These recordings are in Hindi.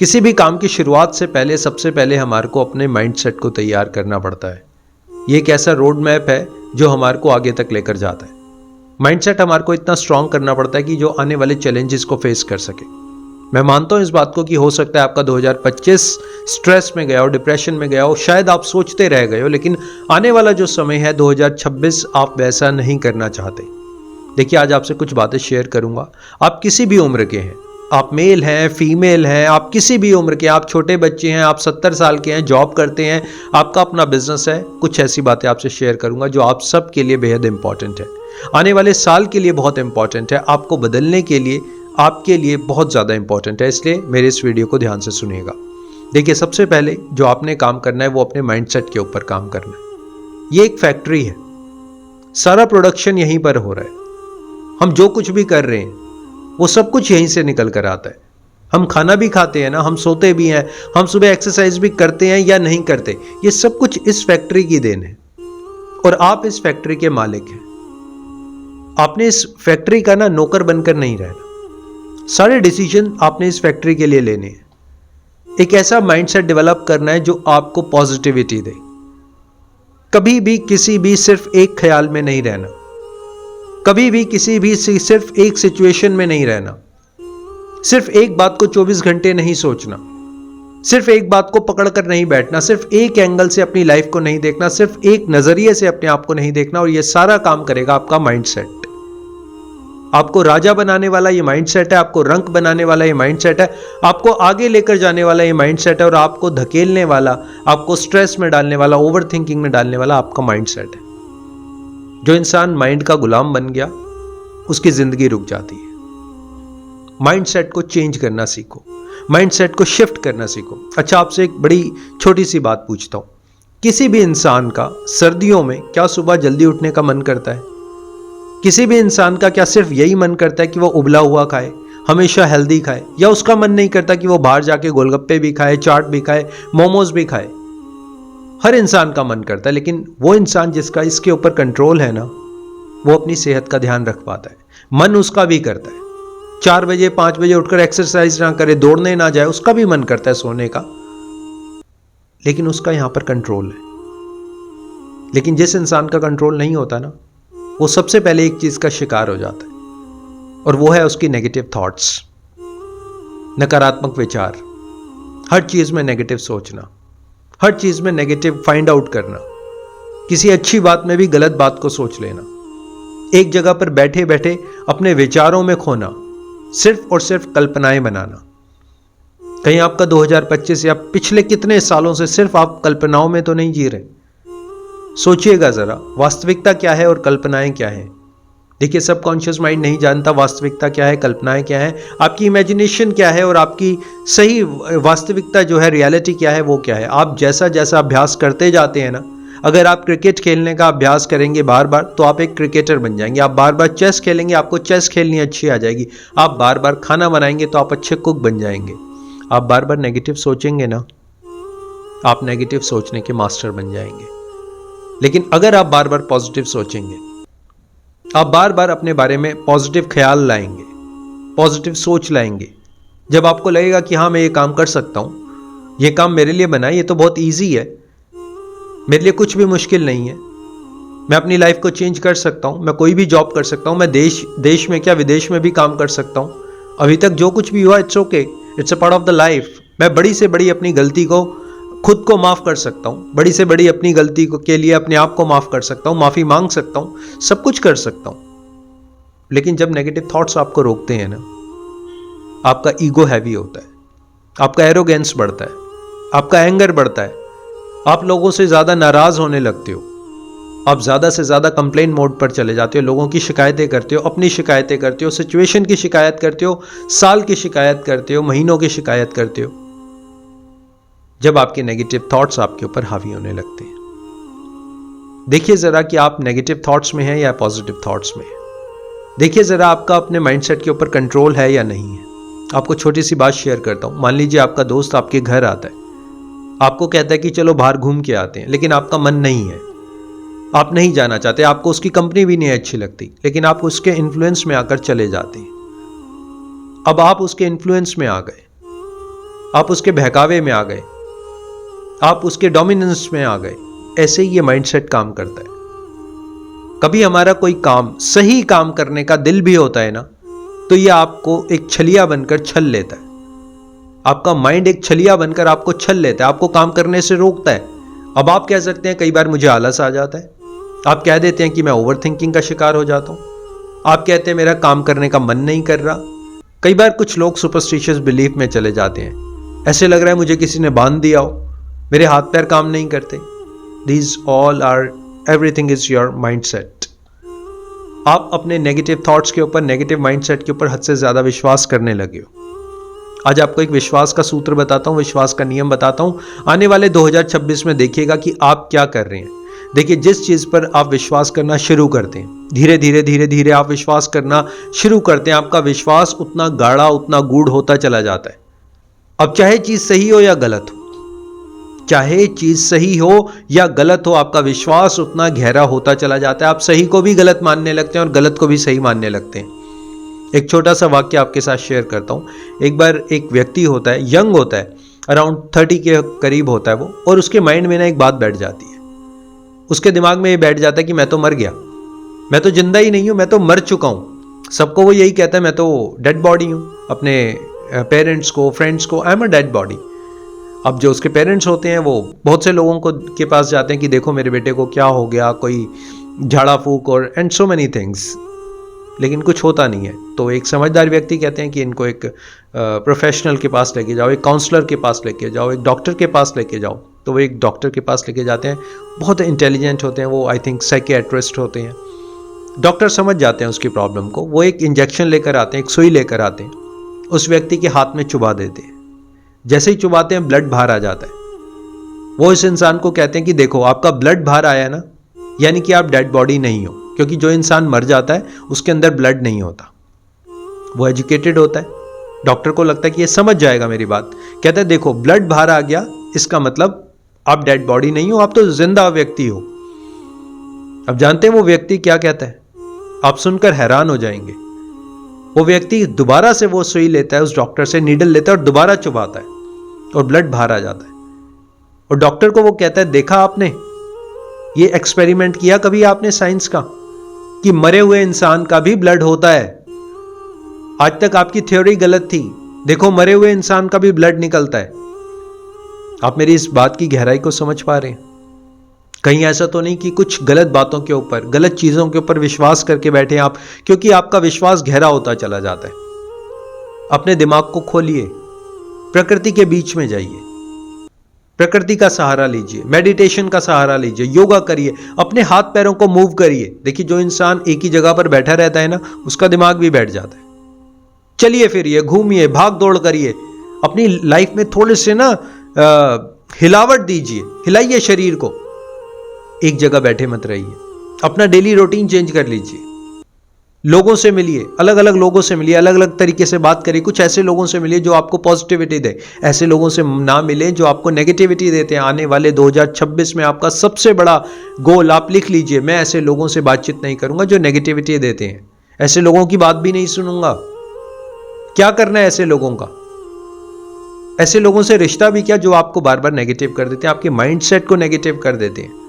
किसी भी काम की शुरुआत से पहले सबसे पहले हमारे को अपने माइंडसेट को तैयार करना पड़ता है। ये एक ऐसा रोड मैप है जो हमारे को आगे तक लेकर जाता है। माइंडसेट हमारे को इतना स्ट्रांग करना पड़ता है कि जो आने वाले चैलेंजेस को फेस कर सके। मैं मानता हूं इस बात को कि हो सकता है आपका 2025 स्ट्रेस में गया हो, डिप्रेशन में गया हो, शायद आप सोचते रह गए हो, लेकिन आने वाला जो समय है 2026 आप वैसा नहीं करना चाहते। देखिए, आज आपसे कुछ बातें शेयर करूंगा। आप किसी भी उम्र के हैं, आप मेल हैं, फीमेल हैं, आप किसी भी उम्र के, आप छोटे बच्चे हैं, आप 70 साल के हैं, जॉब करते हैं, आपका अपना बिजनेस है, कुछ ऐसी बातें आपसे शेयर करूंगा जो आप सब के लिए बेहद इंपॉर्टेंट है, आने वाले साल के लिए बहुत इंपॉर्टेंट है, आपको बदलने के लिए, आपके लिए बहुत ज़्यादा इंपॉर्टेंट है। इसलिए मेरे इस वीडियो को ध्यान से सुनिएगा। देखिए, सबसे पहले जो आपने काम करना है वो अपने माइंडसेट के ऊपर काम करना है। ये एक फैक्ट्री है, सारा प्रोडक्शन यहीं पर हो रहा है। हम जो कुछ भी कर रहे हैं वो सब कुछ यहीं से निकल कर आता है। हम खाना भी खाते हैं ना, हम सोते भी हैं, हम सुबह एक्सरसाइज भी करते हैं या नहीं करते, ये सब कुछ इस फैक्ट्री की देन है और आप इस फैक्ट्री के मालिक हैं। आपने इस फैक्ट्री का ना नौकर बनकर नहीं रहना। सारे डिसीजन आपने इस फैक्ट्री के लिए लेने हैं। एक ऐसा माइंडसेट डेवलप करना है जो आपको पॉजिटिविटी दे। कभी भी किसी भी सिर्फ एक ख्याल में नहीं रहना, कभी भी किसी भी सिर्फ एक सिचुएशन में नहीं रहना, सिर्फ एक बात को 24 घंटे नहीं सोचना, सिर्फ एक बात को पकड़कर नहीं बैठना, सिर्फ एक एंगल से अपनी लाइफ को नहीं देखना, सिर्फ एक नजरिए से अपने आप को नहीं देखना। और ये सारा काम करेगा आपका माइंडसेट। आपको राजा बनाने वाला ये माइंडसेट है, आपको रंक बनाने वाला ये माइंडसेट है, आपको आगे लेकर जाने वाला ये माइंडसेट है, और आपको धकेलने वाला, आपको स्ट्रेस में डालने वाला, ओवर थिंकिंग में डालने वाला आपका माइंडसेट है। जो इंसान माइंड का गुलाम बन गया उसकी जिंदगी रुक जाती है। माइंडसेट को चेंज करना सीखो, माइंडसेट को शिफ्ट करना सीखो। अच्छा, आपसे एक बड़ी छोटी सी बात पूछता हूं, किसी भी इंसान का सर्दियों में क्या सुबह जल्दी उठने का मन करता है? किसी भी इंसान का क्या सिर्फ यही मन करता है कि वो उबला हुआ खाए, हमेशा हेल्दी खाए, या उसका मन नहीं करता कि वो बाहर जाके गोलगप्पे भी खाए, चाट भी खाए, मोमोज भी खाए? हर इंसान का मन करता है, लेकिन वो इंसान जिसका इसके ऊपर कंट्रोल है ना, वो अपनी सेहत का ध्यान रख पाता है। मन उसका भी करता है, 4 बजे 5 बजे उठकर एक्सरसाइज ना करे, दौड़ने ना जाए, उसका भी मन करता है सोने का, लेकिन उसका यहां पर कंट्रोल है। लेकिन जिस इंसान का कंट्रोल नहीं होता ना, वो सबसे पहले एक चीज का शिकार हो जाता है, और वो है उसकी नेगेटिव थॉट्स, नकारात्मक विचार, हर चीज में नेगेटिव सोचना, हर चीज में नेगेटिव फाइंड आउट करना, किसी अच्छी बात में भी गलत बात को सोच लेना, एक जगह पर बैठे बैठे अपने विचारों में खोना, सिर्फ और सिर्फ कल्पनाएं बनाना। कहीं आपका 2025 या पिछले कितने सालों से सिर्फ आप कल्पनाओं में तो नहीं जी रहे? सोचिएगा जरा, वास्तविकता क्या है और कल्पनाएं क्या है। देखिए, सबकॉन्शियस माइंड नहीं जानता वास्तविकता क्या है, कल्पनाएं क्या है, आपकी इमेजिनेशन क्या है, और आपकी सही वास्तविकता जो है, रियलिटी क्या है, वो क्या है। आप जैसा जैसा अभ्यास करते जाते हैं ना, अगर आप क्रिकेट खेलने का अभ्यास करेंगे बार बार, तो आप एक क्रिकेटर बन जाएंगे। आप बार बार चेस खेलेंगे, आपको चेस खेलनी अच्छी आ जाएगी। आप बार बार खाना बनाएंगे तो आप अच्छे कुक बन जाएंगे। आप बार बार नेगेटिव सोचेंगे ना, आप नेगेटिव सोचने के मास्टर बन जाएंगे। लेकिन अगर आप बार बार पॉजिटिव सोचेंगे, आप बार बार अपने बारे में पॉजिटिव ख्याल लाएंगे, पॉजिटिव सोच लाएंगे, जब आपको लगेगा कि हाँ, मैं ये काम कर सकता हूं, ये काम मेरे लिए बना है, ये तो बहुत ईजी है, मेरे लिए कुछ भी मुश्किल नहीं है, मैं अपनी लाइफ को चेंज कर सकता हूं, मैं कोई भी जॉब कर सकता हूं, मैं देश में क्या विदेश में भी काम कर सकता हूं, अभी तक जो कुछ भी हुआ it's okay, it's a part of the life. मैं बड़ी से बड़ी अपनी गलती को खुद को माफ कर सकता हूं, बड़ी से बड़ी अपनी गलती के लिए अपने आप को माफ कर सकता हूं, माफी मांग सकता हूं, सब कुछ कर सकता हूं। लेकिन जब नेगेटिव थॉट्स आपको रोकते हैं ना, आपका ईगो हैवी होता है, आपका एरोगेंस बढ़ता है, आपका एंगर बढ़ता है, आप लोगों से ज्यादा नाराज होने लगते हो, आप ज्यादा से ज्यादा कंप्लेन मोड पर चले जाते हो, लोगों की शिकायतें करते हो, अपनी शिकायतें करते हो, सिचुएशन की शिकायत करते हो, साल की शिकायत करते हो, महीनों की शिकायत करते हो, जब आपके नेगेटिव थॉट्स आपके ऊपर हावी होने लगते हैं। देखिए जरा कि आप नेगेटिव थॉट्स में हैं या पॉजिटिव थॉट्स में हैं। देखिए जरा आपका अपने माइंडसेट के ऊपर कंट्रोल है या नहीं है। आपको छोटी सी बात शेयर करता हूं। मान लीजिए आपका दोस्त आपके घर आता है, आपको कहता है कि चलो बाहर घूम के आते हैं, लेकिन आपका मन नहीं है, आप नहीं जाना चाहते, आपको उसकी कंपनी भी नहीं अच्छी लगती, लेकिन आप उसके इन्फ्लुएंस में आकर चले जाते हैं। अब आप उसके इन्फ्लुएंस में आ गए, आप उसके बहकावे में आ गए, आप उसके डोमिनेंस में आ गए। ऐसे ही ये माइंडसेट काम करता है। कभी हमारा कोई काम सही काम करने का दिल भी होता है ना, तो ये आपको एक छलिया बनकर छल लेता है। आपका माइंड एक छलिया बनकर आपको छल लेता है, आपको काम करने से रोकता है। अब आप कह सकते हैं कई बार मुझे आलस आ जाता है, आप कह देते हैं कि मैं ओवर थिंकिंग का शिकार हो जाता हूं, आप कहते हैं मेरा काम करने का मन नहीं कर रहा। कई बार कुछ लोग सुपरस्टिशियस बिलीफ में चले जाते हैं, ऐसे लग रहा है मुझे किसी ने बांध दिया हो, मेरे हाथ पैर काम नहीं करते। These all are, everything is your mindset. आप अपने नेगेटिव थॉट्स के ऊपर, नेगेटिव माइंडसेट के ऊपर हद से ज्यादा विश्वास करने लगे हो। आज आपको एक विश्वास का सूत्र बताता हूं, विश्वास का नियम बताता हूं। आने वाले 2026 में देखिएगा कि आप क्या कर रहे हैं। देखिए, जिस चीज पर आप विश्वास करना शुरू करते हैं, धीरे धीरे धीरे धीरे आप विश्वास करना शुरू करते हैं, आपका विश्वास उतना गाढ़ा, उतना गूढ़ होता चला जाता है। अब चाहे चीज सही हो या गलत हो, चाहे चीज सही हो या गलत हो, आपका विश्वास उतना गहरा होता चला जाता है। आप सही को भी गलत मानने लगते हैं और गलत को भी सही मानने लगते हैं। एक छोटा सा वाक्य आपके साथ शेयर करता हूं। एक बार एक व्यक्ति होता है, यंग होता है, अराउंड 30 के करीब होता है वो, और उसके माइंड में ना एक बात बैठ जाती है। उसके दिमाग में ये बैठ जाता है कि मैं तो मर गया, मैं तो जिंदा ही नहीं हूं, मैं तो मर चुका हूं। सबको वो यही कहता है, मैं तो डेड बॉडी हूं। अपने पेरेंट्स को, फ्रेंड्स को, I am a dead body. अब जो उसके पेरेंट्स होते हैं वो बहुत से लोगों को के पास जाते हैं कि देखो मेरे बेटे को क्या हो गया, कोई झाड़ा फूक और एंड सो मेनी थिंग्स, लेकिन कुछ होता नहीं है। तो एक समझदार व्यक्ति कहते हैं कि इनको एक प्रोफेशनल के पास लेके जाओ, एक काउंसलर के पास लेके जाओ, एक डॉक्टर के पास लेके जाओ। तो वो एक डॉक्टर के पास लेके जाते हैं, बहुत इंटेलिजेंट होते हैं वो, आई थिंक साइकियाट्रिस्ट होते हैं। डॉक्टर समझ जाते हैं उसकी प्रॉब्लम को, वो एक इंजेक्शन लेकर आते हैं, एक सुई लेकर आते हैं, उस व्यक्ति के हाथ में चुबा देते हैं। जैसे ही चुबाते हैं ब्लड बाहर आ जाता है। वो इस इंसान को कहते हैं कि देखो आपका ब्लड बाहर आया ना, यानी कि आप डेड बॉडी नहीं हो, क्योंकि जो इंसान मर जाता है उसके अंदर ब्लड नहीं होता। वो एजुकेटेड होता है, डॉक्टर को लगता है कि ये समझ जाएगा मेरी बात। कहता है देखो ब्लड बाहर आ गया, इसका मतलब आप डेड बॉडी नहीं हो, आप तो जिंदा व्यक्ति हो। अब जानते हैं वो व्यक्ति क्या कहता है? आप सुनकर हैरान हो जाएंगे। वो व्यक्ति दोबारा से वो सुई लेता है, उस डॉक्टर से नीडल लेता है और दोबारा चुभाता है और ब्लड बाहर आ जाता है। और डॉक्टर को वो कहता है देखा आपने, ये एक्सपेरिमेंट किया कभी आपने साइंस का, कि मरे हुए इंसान का भी ब्लड होता है? आज तक आपकी थ्योरी गलत थी, देखो मरे हुए इंसान का भी ब्लड निकलता है। आप मेरी इस बात की गहराई को समझ पा रहे हैं? कहीं ऐसा तो नहीं कि कुछ गलत बातों के ऊपर, गलत चीजों के ऊपर विश्वास करके बैठे आप, क्योंकि आपका विश्वास गहरा होता चला जाता है। अपने दिमाग को खोलिए, प्रकृति के बीच में जाइए, प्रकृति का सहारा लीजिए, मेडिटेशन का सहारा लीजिए, योगा करिए, अपने हाथ पैरों को मूव करिए। देखिए जो इंसान एक ही जगह पर बैठा रहता है ना, उसका दिमाग भी बैठ जाता है। चलिए फिरिए, घूमिए, भाग दौड़ करिए, अपनी लाइफ में थोड़े से ना हिलावट दीजिए, हिलाइए शरीर को, एक जगह बैठे मत रहिए। अपना डेली रूटीन चेंज कर लीजिए, लोगों से मिलिए, अलग अलग लोगों से मिलिए, अलग अलग तरीके से बात करिए। कुछ ऐसे लोगों से मिलिए जो आपको पॉजिटिविटी दे, ऐसे लोगों से ना मिले जो आपको नेगेटिविटी देते हैं। आने वाले 2026 में आपका सबसे बड़ा गोल आप लिख लीजिए, मैं ऐसे लोगों से बातचीत नहीं करूंगा जो नेगेटिविटी देते हैं, ऐसे लोगों की बात भी नहीं सुनूंगा। क्या करना है ऐसे लोगों का? ऐसे लोगों से रिश्ता भी क्या जो आपको बार बार नेगेटिव कर देते हैं, आपके माइंडसेट को नेगेटिव कर देते हैं।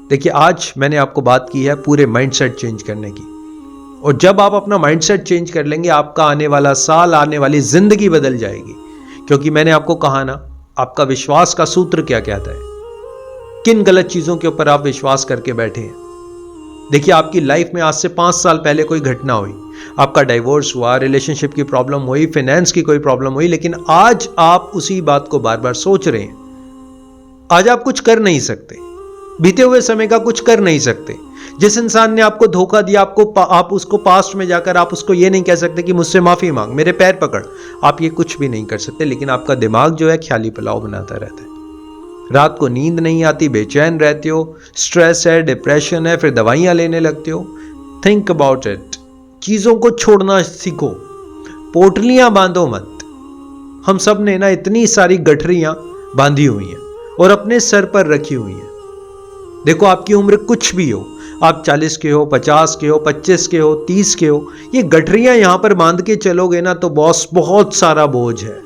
देखिए आज मैंने आपको बात की है पूरे माइंडसेट चेंज करने की, और जब आप अपना माइंडसेट चेंज कर लेंगे, आपका आने वाला साल, आने वाली जिंदगी बदल जाएगी। क्योंकि मैंने आपको कहा ना, आपका विश्वास का सूत्र क्या कहता है, किन गलत चीजों के ऊपर आप विश्वास करके बैठे हैं। देखिए आपकी लाइफ में आज से 5 साल पहले कोई घटना हुई, आपका डाइवोर्स हुआ, रिलेशनशिप की प्रॉब्लम हुई, फाइनेंस की कोई प्रॉब्लम हुई, लेकिन आज आप उसी बात को बार बार सोच रहे हैं। आज आप कुछ कर नहीं सकते, बीते हुए समय का कुछ कर नहीं सकते। जिस इंसान ने आपको धोखा दिया, आप उसको पास्ट में जाकर आप उसको ये नहीं कह सकते कि मुझसे माफी मांग, मेरे पैर पकड़, आप ये कुछ भी नहीं कर सकते। लेकिन आपका दिमाग जो है ख्याली पुलाव बनाता रहता है, रात को नींद नहीं आती, बेचैन रहते हो, स्ट्रेस है, डिप्रेशन है, फिर दवाइयां लेने लगते हो। थिंक अबाउट इट, चीजों को छोड़ना सीखो, पोटलियां बांधो मत। हम सब ने ना इतनी सारी गठरियां बांधी हुई हैं और अपने सर पर रखी हुई हैं। देखो आपकी उम्र कुछ भी हो, आप 40 के हो, 50 के हो, 25 के हो, 30 के हो, ये गठरियां यहां पर बांध के चलोगे ना तो बॉस बहुत सारा बोझ है।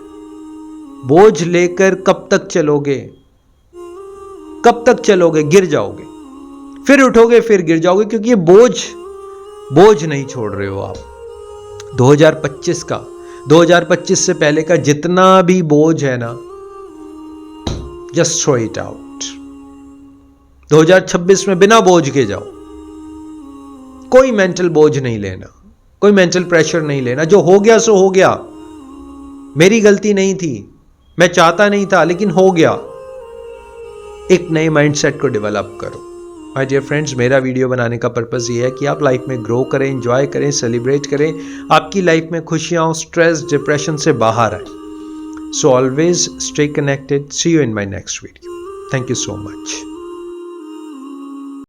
बोझ लेकर कब तक चलोगे? कब तक चलोगे? गिर जाओगे, फिर उठोगे, फिर गिर जाओगे, क्योंकि ये बोझ नहीं छोड़ रहे हो आप। 2025 से पहले का जितना भी बोझ है ना, जस्ट थ्रो इट आउट। 2026 में बिना बोझ के जाओ। कोई मेंटल बोझ नहीं लेना, कोई मेंटल प्रेशर नहीं लेना। जो हो गया सो हो गया, मेरी गलती नहीं थी, मैं चाहता नहीं था, लेकिन हो गया। एक नए माइंडसेट को डेवलप करो। माय डियर फ्रेंड्स, मेरा वीडियो बनाने का पर्पस ये है कि आप लाइफ में ग्रो करें, एंजॉय करें, सेलिब्रेट करें, आपकी लाइफ में खुशियां, स्ट्रेस, डिप्रेशन से बाहर आए। So always stay connected. See you in my next video. Thank you so much.